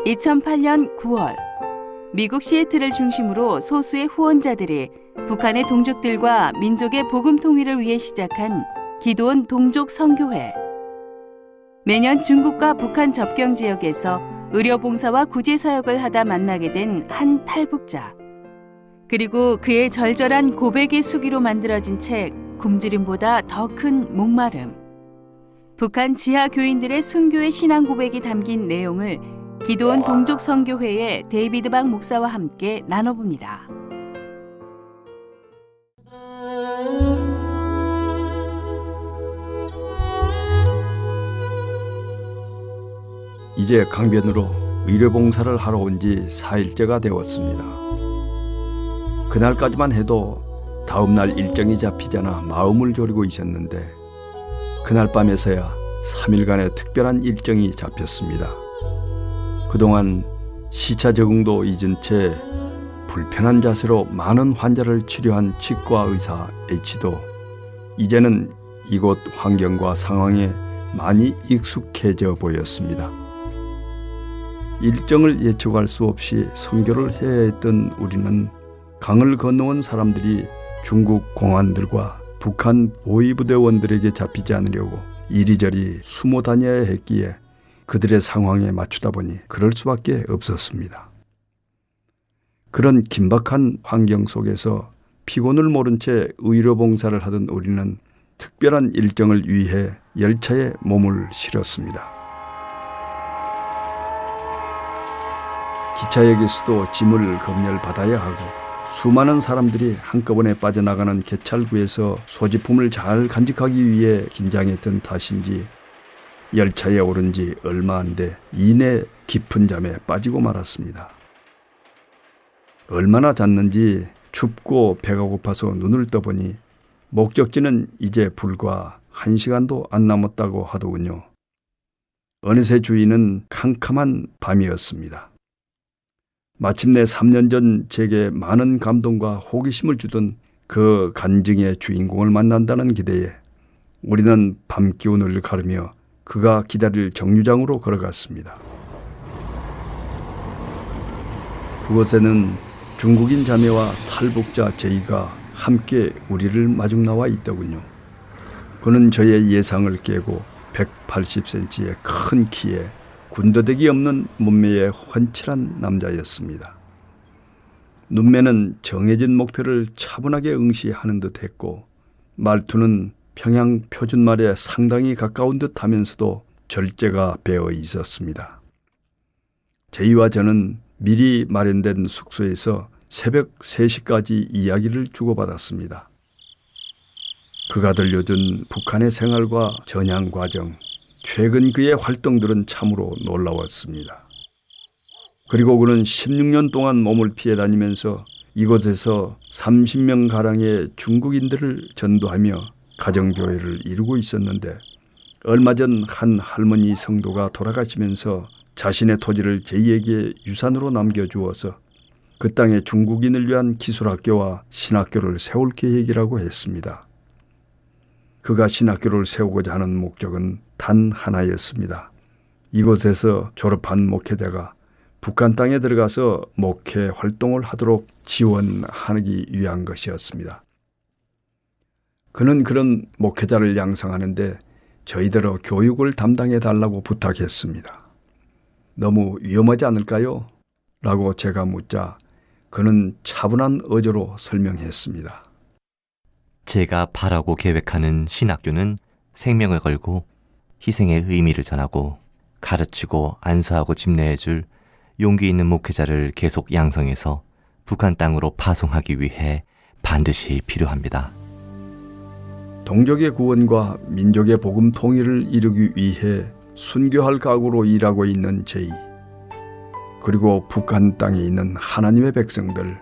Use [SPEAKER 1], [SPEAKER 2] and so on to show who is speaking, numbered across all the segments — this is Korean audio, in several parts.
[SPEAKER 1] 2008년 9월 미국 시애틀을 중심으로 소수의 후원자들이 북한의 동족들과 민족의 복음 통일을 위해 시작한 기도원 동족 선교회. 매년 중국과 북한 접경 지역에서 의료봉사와 구제사역을 하다 만나게 된 한 탈북자. 그리고 그의 절절한 고백의 수기로 만들어진 책 굶주림보다 더 큰 목마름. 북한 지하 교인들의 순교의 신앙 고백이 담긴 내용을 기도원 동족 선교회의 데이비드 박 목사와 함께 나눠봅니다.
[SPEAKER 2] 이제 강변으로 의료봉사를 하러 온 지 4일째가 되었습니다. 그날까지만 해도 다음날 일정이 잡히잖아 마음을 졸이고 있었는데 그날 밤에서야 3일간의 특별한 일정이 잡혔습니다. 그동안 시차 적응도 잊은 채 불편한 자세로 많은 환자를 치료한 치과 의사 H도 이제는 이곳 환경과 상황에 많이 익숙해져 보였습니다. 일정을 예측할 수 없이 선교를 해야 했던 우리는 강을 건너온 사람들이 중국 공안들과 북한 보위부대원들에게 잡히지 않으려고 이리저리 숨어 다녀야 했기에 그들의 상황에 맞추다 보니 그럴 수밖에 없었습니다. 그런 긴박한 환경 속에서 피곤을 모른 채 의료봉사를 하던 우리는 특별한 일정을 위해 열차에 몸을 실었습니다. 기차역에서도 짐을 검열받아야 하고 수많은 사람들이 한꺼번에 빠져나가는 개찰구에서 소지품을 잘 간직하기 위해 긴장했던 탓인지 열차에 오른 지 얼마 안 돼 이내 깊은 잠에 빠지고 말았습니다. 얼마나 잤는지 춥고 배가 고파서 눈을 떠보니 목적지는 이제 불과 1시간도 안 남았다고 하더군요. 어느새 주위는 캄캄한 밤이었습니다. 마침내 3년 전 제게 많은 감동과 호기심을 주던 그 간증의 주인공을 만난다는 기대에 우리는 밤 기운을 가르며 그가 기다릴 정류장으로 걸어갔습니다. 그곳에는 중국인 자매와 탈북자 제이가 함께 우리를 마중 나와 있더군요. 그는 저의 예상을 깨고 180cm의 큰 키에 군더더기 없는 몸매의 훤칠한 남자였습니다. 눈매는 정해진 목표를 차분하게 응시하는 듯 했고 말투는 평양 표준말에 상당히 가까운 듯 하면서도 절제가 배어 있었습니다. 제이와 저는 미리 마련된 숙소에서 새벽 3시까지 이야기를 주고받았습니다. 그가 들려준 북한의 생활과 전향 과정, 최근 그의 활동들은 참으로 놀라웠습니다. 그리고 그는 16년 동안 몸을 피해 다니면서 이곳에서 30명가량의 중국인들을 전도하며 가정교회를 이루고 있었는데 얼마 전 한 할머니 성도가 돌아가시면서 자신의 토지를 제이에게 유산으로 남겨주어서 그 땅에 중국인을 위한 기술학교와 신학교를 세울 계획이라고 했습니다. 그가 신학교를 세우고자 하는 목적은 단 하나였습니다. 이곳에서 졸업한 목회자가 북한 땅에 들어가서 목회 활동을 하도록 지원하기 위한 것이었습니다. 그는 그런 목회자를 양성하는데 저희대로 교육을 담당해 달라고 부탁했습니다. 너무 위험하지 않을까요? 라고 제가 묻자 그는 차분한 어조로 설명했습니다.
[SPEAKER 3] 제가 바라고 계획하는 신학교는 생명을 걸고 희생의 의미를 전하고 가르치고 안수하고 집례해줄 용기 있는 목회자를 계속 양성해서 북한 땅으로 파송하기 위해 반드시 필요합니다.
[SPEAKER 2] 동족의 구원과 민족의 복음 통일을 이루기 위해 순교할 각오로 일하고 있는 제이, 그리고 북한 땅에 있는 하나님의 백성들,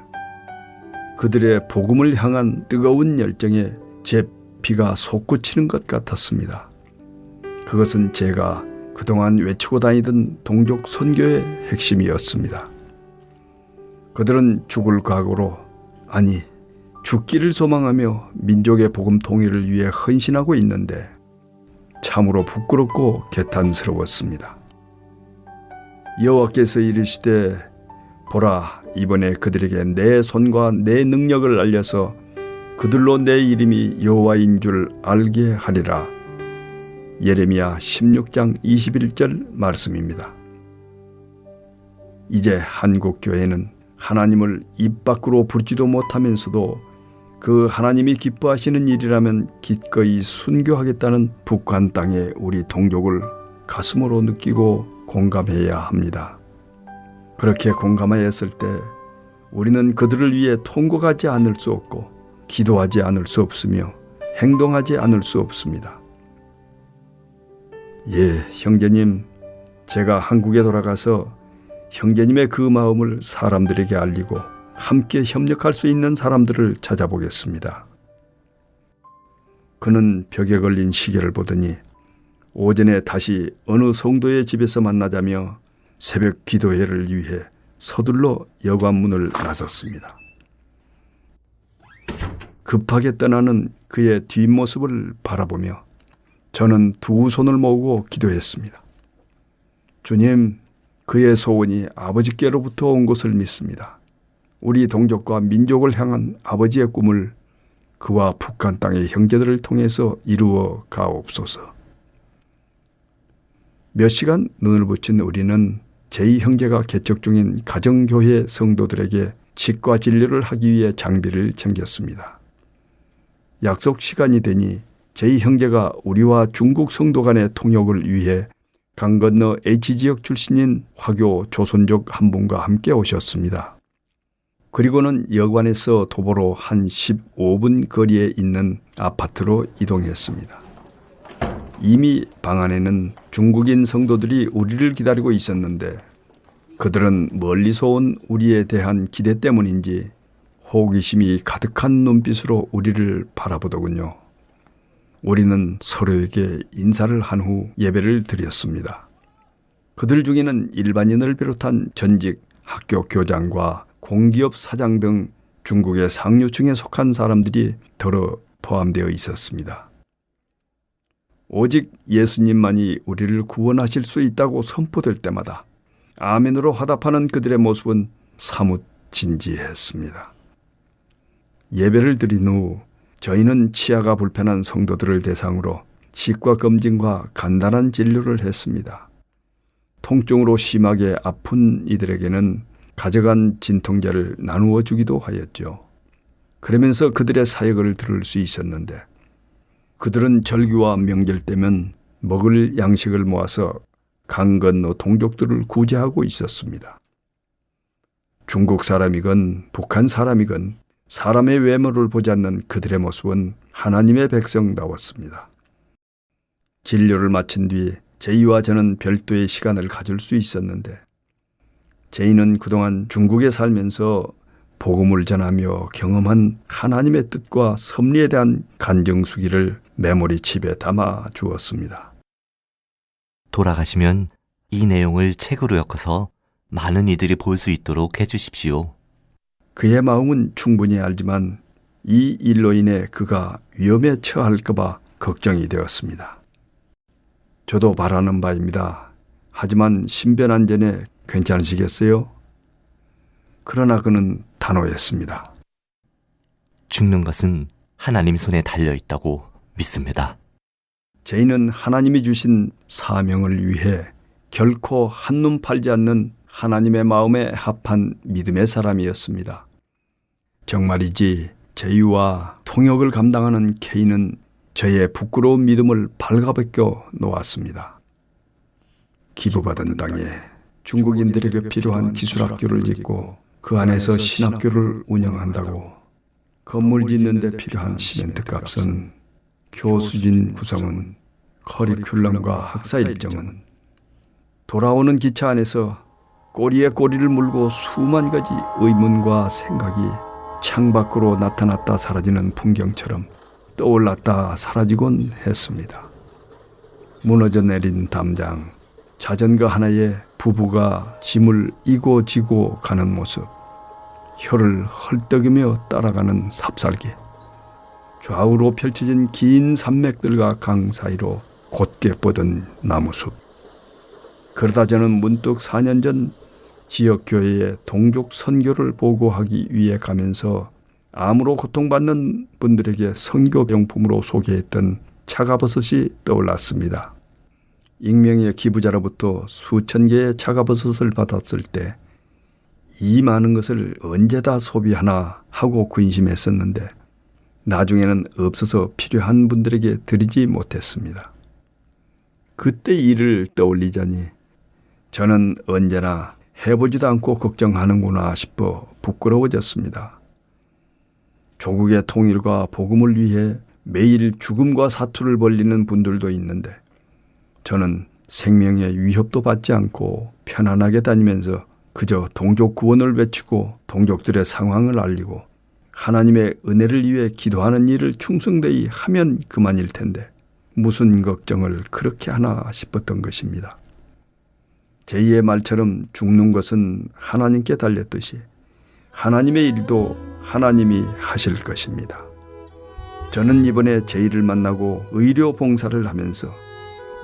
[SPEAKER 2] 그들의 복음을 향한 뜨거운 열정에 제 피가 솟구치는 것 같았습니다. 그것은 제가 그동안 외치고 다니던 동족 선교의 핵심이었습니다. 그들은 죽을 각오로, 아니 죽기를 소망하며 민족의 복음 통일을 위해 헌신하고 있는데 참으로 부끄럽고 개탄스러웠습니다. 여호와께서 이르시되 보라, 이번에 그들에게 내 손과 내 능력을 알려서 그들로 내 이름이 여호와인 줄 알게 하리라. 예레미야 16장 21절 말씀입니다. 이제 한국 교회는 하나님을 입 밖으로 부르지도 못하면서도 그 하나님이 기뻐하시는 일이라면 기꺼이 순교하겠다는 북한 땅의 우리 동족을 가슴으로 느끼고 공감해야 합니다. 그렇게 공감하였을 때 우리는 그들을 위해 통곡하지 않을 수 없고 기도하지 않을 수 없으며 행동하지 않을 수 없습니다. 예, 형제님, 제가 한국에 돌아가서 형제님의 그 마음을 사람들에게 알리고 함께 협력할 수 있는 사람들을 찾아보겠습니다. 그는 벽에 걸린 시계를 보더니 오전에 다시 어느 성도의 집에서 만나자며 새벽 기도회를 위해 서둘러 여관문을 나섰습니다. 급하게 떠나는 그의 뒷모습을 바라보며 저는 두 손을 모으고 기도했습니다. 주님, 그의 소원이 아버지께로부터 온 것을 믿습니다. 우리 동족과 민족을 향한 아버지의 꿈을 그와 북한 땅의 형제들을 통해서 이루어 가옵소서. 몇 시간 눈을 붙인 우리는 제2형제가 개척 중인 가정교회 성도들에게 치과 진료를 하기 위해 장비를 챙겼습니다. 약속 시간이 되니 제2형제가 우리와 중국 성도 간의 통역을 위해 강 건너 H지역 출신인 화교 조선족 한 분과 함께 오셨습니다. 그리고는 여관에서 도보로 한 15분 거리에 있는 아파트로 이동했습니다. 이미 방 안에는 중국인 성도들이 우리를 기다리고 있었는데 그들은 멀리서 온 우리에 대한 기대 때문인지 호기심이 가득한 눈빛으로 우리를 바라보더군요. 우리는 서로에게 인사를 한 후 예배를 드렸습니다. 그들 중에는 일반인을 비롯한 전직 학교 교장과 공기업 사장 등 중국의 상류층에 속한 사람들이 더러 포함되어 있었습니다. 오직 예수님만이 우리를 구원하실 수 있다고 선포될 때마다 아멘으로 화답하는 그들의 모습은 사뭇 진지했습니다. 예배를 드린 후 저희는 치아가 불편한 성도들을 대상으로 치과 검진과 간단한 진료를 했습니다. 통증으로 심하게 아픈 이들에게는 가져간 진통제를 나누어 주기도 하였죠. 그러면서 그들의 사역을 들을 수 있었는데 그들은 절기와 명절 때면 먹을 양식을 모아서 강 건너 동족들을 구제하고 있었습니다. 중국 사람이건 북한 사람이건 사람의 외모를 보지 않는 그들의 모습은 하나님의 백성다웠습니다. 진료를 마친 뒤 제이와 저는 별도의 시간을 가질 수 있었는데 제이는 그동안 중국에 살면서 복음을 전하며 경험한 하나님의 뜻과 섭리에 대한 간증수기를 메모리칩에 담아 주었습니다.
[SPEAKER 3] 돌아가시면 이 내용을 책으로 엮어서 많은 이들이 볼 수 있도록 해주십시오.
[SPEAKER 2] 그의 마음은 충분히 알지만 이 일로 인해 그가 위험에 처할까봐 걱정이 되었습니다. 저도 바라는 바입니다. 하지만 신변안전에 괜찮으시겠어요? 그러나 그는 단호했습니다.
[SPEAKER 3] 죽는 것은 하나님 손에 달려있다고 믿습니다.
[SPEAKER 2] 제이는 하나님이 주신 사명을 위해 결코 한눈 팔지 않는 하나님의 마음에 합한 믿음의 사람이었습니다. 정말이지 제이와 통역을 감당하는 케이는 저의 부끄러운 믿음을 발가벗겨 놓았습니다. 기부받은 땅에 중국인들에게 필요한 기술학교를 짓고 그 안에서 신학교를 운영한다고 건물 짓는 데 필요한 시멘트 값은 교수진 구성은 커리큘럼과 학사 일정은 돌아오는 기차 안에서 꼬리에 꼬리를 물고 수만 가지 의문과 생각이 창밖으로 나타났다 사라지는 풍경처럼 떠올랐다 사라지곤 했습니다. 무너져 내린 담장, 자전거 하나에 부부가 짐을 이고 지고 가는 모습, 혀를 헐떡이며 따라가는 삽살개, 좌우로 펼쳐진 긴 산맥들과 강 사이로 곧게 뻗은 나무숲, 그러다 저는 문득 4년 전 지역교회에 동족 선교를 보고하기 위해 가면서 암으로 고통받는 분들에게 선교 병품으로 소개했던 차가버섯이 떠올랐습니다. 익명의 기부자로부터 수천 개의 차가버섯을 받았을 때 이 많은 것을 언제 다 소비하나 하고 근심했었는데 나중에는 없어서 필요한 분들에게 드리지 못했습니다. 그때 일을 떠올리자니 저는 언제나 해보지도 않고 걱정하는구나 싶어 부끄러워졌습니다. 조국의 통일과 복음을 위해 매일 죽음과 사투를 벌이는 분들도 있는데 저는 생명의 위협도 받지 않고 편안하게 다니면서 그저 동족 구원을 외치고 동족들의 상황을 알리고 하나님의 은혜를 위해 기도하는 일을 충성되이 하면 그만일 텐데 무슨 걱정을 그렇게 하나 싶었던 것입니다. 제2의 말처럼 죽는 것은 하나님께 달렸듯이 하나님의 일도 하나님이 하실 것입니다. 저는 이번에 제2를 만나고 의료 봉사를 하면서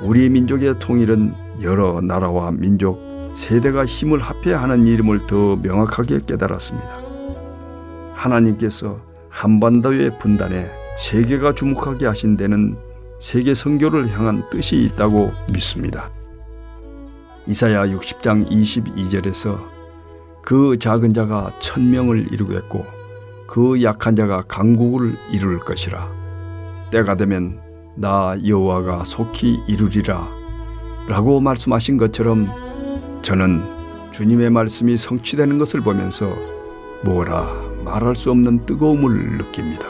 [SPEAKER 2] 우리 민족의 통일은 여러 나라와 민족, 세대가 힘을 합해야 하는 이름을 더 명확하게 깨달았습니다. 하나님께서 한반도의 분단에 세계가 주목하게 하신 데는 세계 선교를 향한 뜻이 있다고 믿습니다. 이사야 60장 22절에서 그 작은 자가 1000명을 이루겠고 그 약한 자가 강국을 이룰 것이라. 때가 되면 나 여호와가 속히 이루리라 라고 말씀하신 것처럼 저는 주님의 말씀이 성취되는 것을 보면서 뭐라 말할 수 없는 뜨거움을 느낍니다.